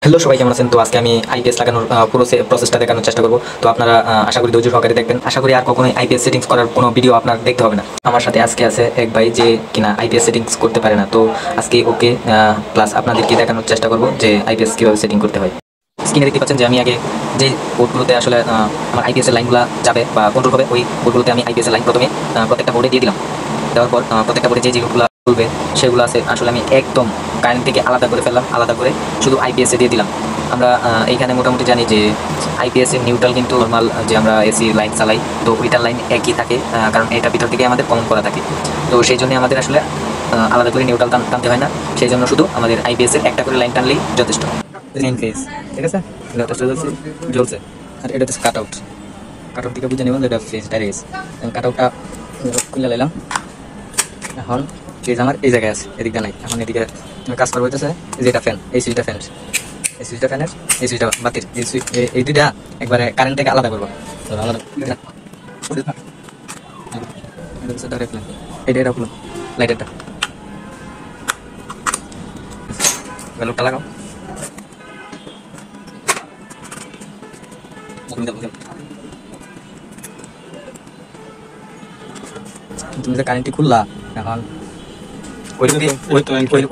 Hello সবাই কেমন আছেন। তো আজকে আমি আইপিএস লাগানোর পুরো প্রসেসটা দেখানোর চেষ্টা করব। তো আপনারা আশা করি ধৈর্য সহকারে দেখবেন। আশা করি আর কখনোই আইপিএস সেটিংস করার কোনো ভিডিও আপনার দেখতে হবে না। আমার সাথে আজকে আছে এক ভাই যে কিনা আইপিএস সেটিংস করতে পারে না। তো আজকে ওকে প্লাস আপনাদেরকে দেখানোর চেষ্টা করব যে আইপিএস কীভাবে সেটিং করতে হয়। স্ক্রিনে দেখতে পাচ্ছেন যে আমি আগে যে বোর্ডগুলোতে আসলে আমার আইপিএস এর লাইনগুলো যাবে বা কন্ট্রোল হবে, ওই বোর্ডগুলোতে আমি আইপিএস এর লাইন প্রথমে প্রত্যেকটা বোর্ডে দিয়ে দিলাম। দেওয়ার পর প্রত্যেকটা বোর্ডে যে লোডগুলো চলবে সেগুলো আছে আসলে আমি একদম কারেন্ট থেকে আলাদা করে ফেললাম, আলাদা করে শুধু আইপিএস এ দিয়ে দিলাম। আমরা এইখানে মোটামুটি জানি যে আইপিএস এর নিউট্রাল কিন্তু নর্মাল যে আমরা এসি লাইন চালাই তো ওইটার লাইন একই থাকে, কারণ এটা ভিতর থেকে আমাদের কমন করা থাকে। তো সেই জন্য আমাদের আসলে আলাদা করে নিউট্রাল টানতে হয় না। সেই জন্য শুধু আমাদের আইপিএস এর একটা করে লাইন টানলেই যথেষ্ট। মেইন ফেজ ঠিক আছে, জ্বলছে। আর এটা হচ্ছে কাট আউট থেকে বুঝে নেবেন এটা ফেজ ডাইরেক্ট। কাট আউটটা খুলে নিলাম। এখন ফেজ আমার এই জায়গায় আছে, এদিকটা নাই। এখন এদিকে তুমি কাজ করবো হইতেছে যেটা ফ্যান, এই সুইচটা ফ্যানের, এই সুইচটা ফ্যানের, এই সুইচটা বাতির, এই দুইটা একবারে কারেন্ট থেকে আলাদা করবো। এটা খুলুন লাইটারটা, লোকটা লাগাও। তুমি যে কারেন্টটি খুললা, এখন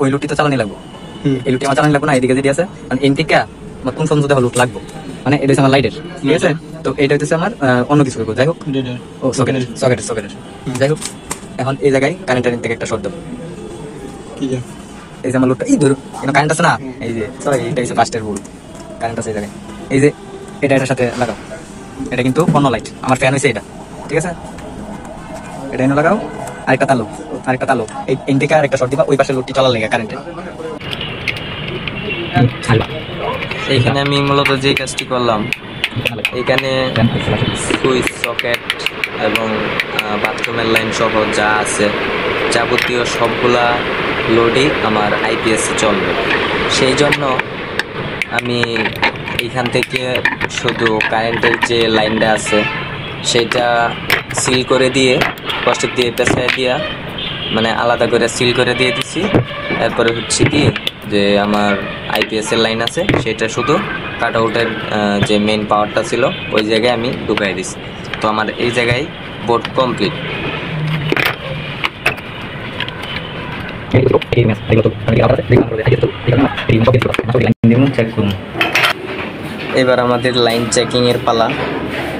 ওই লুটটি তো চালানি লাগবো। এই লুটটি আমার চালানি লাগবো না, এদিকে যেটি আছে মানে এনটিকা আমার কোন সংযোগে লুট লাগবো, মানে এটা হচ্ছে আমার লাইটের, ঠিক আছে। তো এটা হচ্ছে আমার অন্য কিছু করবো, যাই হোক ও সকেটের যাই হোক। এখন এই জায়গায় কারেন্টের থেকে একটা শর্ট দেবো। এই যে আমার লুটটা এই ধরো কারেন্ট আছে না, এই যে সরি এটা হচ্ছে ফার্স্টের ভুল, কারেন্ট আছে এই জায়গায়। এই যে এটার সাথে লাগাও, এটা কিন্তু অন্য লাইট, আমার ফ্যান হয়েছে এটা, ঠিক আছে। এটা এনে লাগাও, আরেকটা তালো এই এনটিকে আরেকটা শর্ট দিবা ওই পাশে লুটটি চলার লেগে কারেন্টে। এইখানে আমি মূলত যে কাজটি করলাম, এখানে সুইচ, সকেট এবং বাথরুমের লাইন সহ যা আছে যাবতীয় সবগুলা লোডই আমার আইপিএস চলবে। সেই জন্য আমি এইখান থেকে শুধু কারেন্টের যে লাইনটা আছে সেটা সিল করে দিয়ে কষ্টের দিয়ে পেঁচায় দিয়া মানে আলাদা করে সিল করে দিয়ে দিছি। এরপরে হচ্ছে কি যে আমার আইপিএস এর লাইন আছে সেটা শুধু কাট আউটের যে মেইন পাওয়ারটা ছিল ওই জায়গায় আমি ঢুকাই দিছি। তো আমার এই জায়গায় বোর্ড কমপ্লিট। এবার আমাদের লাইন চেকিং এর পালা।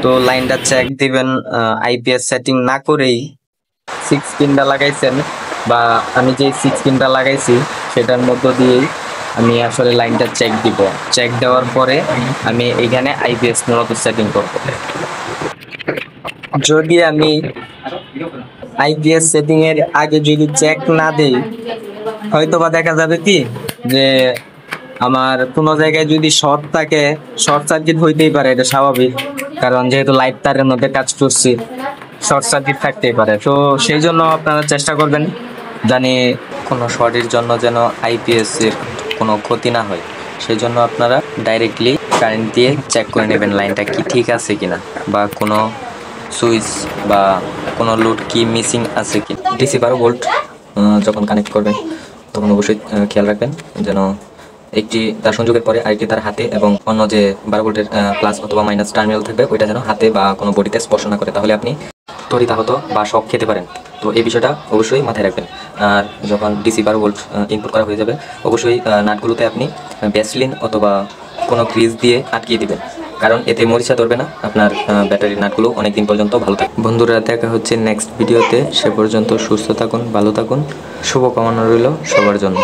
তো লাইনটা চেক দিবেন আইপিএস সেটিং না করেই। 6 পিনটা লাগাইছেন বা আমি যে 6 পিনটা লাগাইছি সেটার মধ্য দিয়েই আমি আসলে লাইনটা চেক দিব। চেক দেওয়ার পরে আমি এখানে আইপিএস মূলত সেটিং করব। যদি আমি আইপিএস সেটিং এর আগে যদি চেক না দেই, হয়তোবা দেখা যাবে কি যে আমার কোনো জায়গায় যদি শর্ট থাকে, শর্ট সার্কিট হইতেই পারে, এটা স্বাভাবিক, কারণ যেহেতু লাইট তারের মধ্যে কাজ করছি শর্ট সার্কিট থাকতেই পারে। তো সেই জন্য আপনারা চেষ্টা করবেন জানি কোনো শর্টের জন্য যেন আইপিএস এর কোনো ক্ষতি না হয়। সেই জন্য আপনারা ডাইরেক্টলি কারেন্ট দিয়ে চেক করে নেবেন লাইনটা কি ঠিক আছে কিনা, বা কোনো সুইচ বা কোনো লোড কি মিসিং আছে কি। ডিসি 12 ভোল্ট যখন কানেক্ট করবেন তখন অবশ্যই খেয়াল রাখবেন যেন একটি তার সংযোগের পরে আরেকটি তার হাতে এবং অন্য যে 12 ভোল্টের প্লাস অথবা মাইনাস টার্মিনাল থাকবে ওইটা যেন হাতে বা কোনো বডিতে স্পর্শ না করে, তাহলে আপনি তড়িতাহত বা শক খেতে পারেন। তো এই বিষয়টা অবশ্যই মাথায় রাখবেন। আর যখন ডিসি 12 ভোল্ট ইনপুট করা হয়ে যাবে অবশ্যই নাটগুলোতে আপনি ভ্যাসলিন অথবা কোনো গ্রিজ দিয়ে আটকিয়ে দিবেন, কারণ এতে মরিচা ধরবে না, আপনার ব্যাটারির নাটগুলো অনেকদিন পর্যন্ত ভালো থাকে। বন্ধুরা দেখা হচ্ছে নেক্সট ভিডিওতে, সে পর্যন্ত সুস্থ থাকুন, ভালো থাকুন, শুভকামনা রইল সবার জন্য।